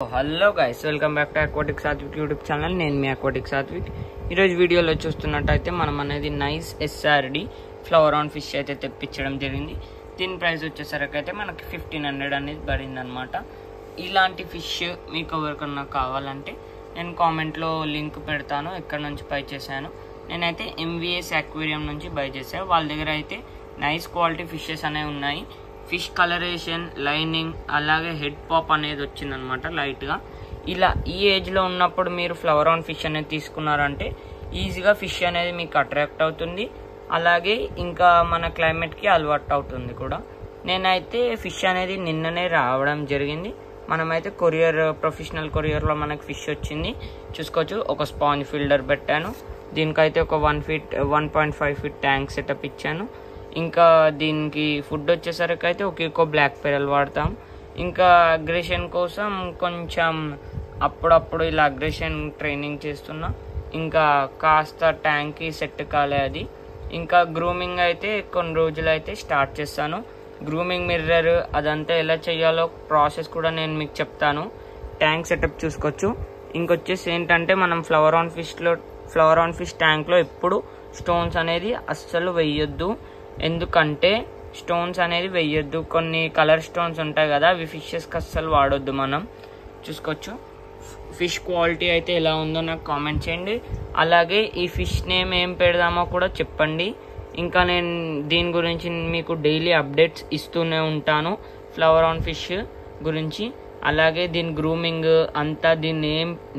Hello guys, welcome back to aquatic Satvik YouTube channel. నేను మీ aquatic Satvik. ఈరోజు వీడియోలో చూస్తున్నట్టయితే మనం అనేది nice SRD flower on fish అయితే తెప్పించడం జరిగింది. దీని ప్రైస్ వచ్చేసరికి అయితే మనకి 1500 అనేది పడింది అనమాట. ఇలాంటి ఫిష్ మీకు ఎవరికన్నా కావాలంటే నేను కామెంట్లో లింక్ పెడతాను, ఎక్కడ నుంచి బై చేశాను. నేనైతే MVS అక్వేరియం నుంచి బై చేశాను. వాళ్ళ దగ్గర అయితే నైస్ క్వాలిటీ ఫిషెస్ అనేవి ఉన్నాయి. ఫిష్ కలరేషన్, లైనింగ్, అలాగే హెడ్ పాప్ అనేది వచ్చిందనమాట లైట్గా. ఇలా ఈ ఏజ్లో ఉన్నప్పుడు మీరు ఫ్లవర్ ఆన్ ఫిష్ అనేది తీసుకున్నారంటే ఈజీగా ఫిష్ అనేది మీకు అట్రాక్ట్ అవుతుంది, అలాగే ఇంకా మన క్లైమేట్కి అలవాటు అవుతుంది కూడా. నేనైతే ఫిష్ అనేది నిన్ననే రావడం జరిగింది. మనమైతే ప్రొఫెషనల్ కొరియర్లో మనకి ఫిష్ వచ్చింది. చూసుకోవచ్చు, ఒక స్పాంజ్ ఫిల్టర్ పెట్టాను. దీనికైతే ఒక 1.5 ఫీట్ ట్యాంక్ సెటప్ ఇచ్చాను. ఇంకా దీనికి ఫుడ్ వచ్చేసరికి అయితే ఒక ఎక్కువ బ్లాక్ పెరల్ వాడతాం. ఇంకా అగ్రెషన్ కోసం కొంచెం అప్పుడప్పుడు ఇలా అగ్రెషన్ ట్రైనింగ్ చేస్తున్నా. ఇంకా కాస్త ట్యాంక్కి సెట్ కాలే అది. ఇంకా గ్రూమింగ్ అయితే కొన్ని రోజులు అయితే స్టార్ట్ చేస్తాను. గ్రూమింగ్ మిర్రర్ అదంతా ఎలా చేయాలో ప్రాసెస్ కూడా నేను మీకు చెప్తాను. ట్యాంక్ సెటప్ చూసుకోవచ్చు. ఇంకొచ్చేసి ఏంటంటే మనం ఫ్లవర్ ఆన్ ఫిష్ ట్యాంక్లో ఎప్పుడు స్టోన్స్ అనేది అస్సలు వేయొద్దు. ఎందుకంటే స్టోన్స్ అనేది వేయొద్దు. కొన్ని కలర్ స్టోన్స్ ఉంటాయి కదా, అవి ఫిషెస్కి అస్సలు వాడొద్దు. మనం చూసుకోవచ్చు. ఫిష్ క్వాలిటీ అయితే ఎలా ఉందో నాకు కామెంట్ చేయండి. అలాగే ఈ ఫిష్ నేమ్ ఏం పెడదామో కూడా చెప్పండి. ఇంకా నేను దీని గురించి మీకు డైలీ అప్డేట్స్ ఇస్తూనే ఉంటాను ఫ్లవర్ ఆన్ ఫిష్ గురించి. అలాగే దీని గ్రూమింగ్ అంతా, దీని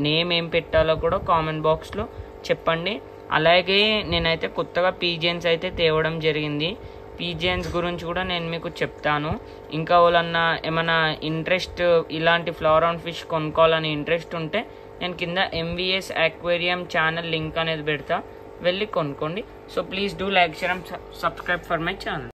నేమ్ ఏం పెట్టాలో కూడా కామెంట్ బాక్స్లో చెప్పండి. అలాగే నేనైతే కొత్తగా పీజియన్స్ అయితే తేవడం జరిగింది. పీజియన్స్ గురించి కూడా నేను మీకు చెప్తాను. ఇంకా వాళ్ళన్నా ఏమైనా ఇంట్రెస్ట్, ఇలాంటి ఫ్లవర్ ఆన్ ఫిష్ కొనుక్కోవాలని ఇంట్రెస్ట్ ఉంటే నేను కింద MVS అక్వేరియం ఛానల్ లింక్ అనేది పెడతా, వెళ్ళి కొనుక్కోండి. So please do like, share and subscribe for my channel.